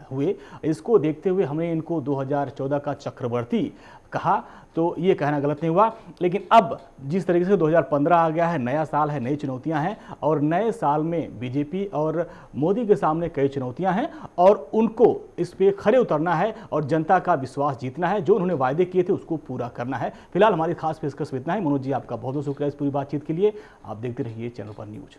हुए, इसको देखते हुए हमने इनको 2014 का चक्रवर्ती कहा, तो ये कहना गलत नहीं हुआ। लेकिन अब जिस तरीके से 2015 आ गया है, नया साल है, नई चुनौतियां हैं और नए साल में बीजेपी और मोदी के सामने कई चुनौतियां हैं और उनको इस पे खरे उतरना है और जनता का विश्वास जीतना है। जो उन्होंने वायदे किए थे उसको पूरा करना है। फिलहाल हमारी खास पेशकश में इतना है। मनोज जी, आपका बहुत बहुत शुक्रिया इस पूरी बातचीत के लिए। आप देखते रहिए चैनल पर न्यूज।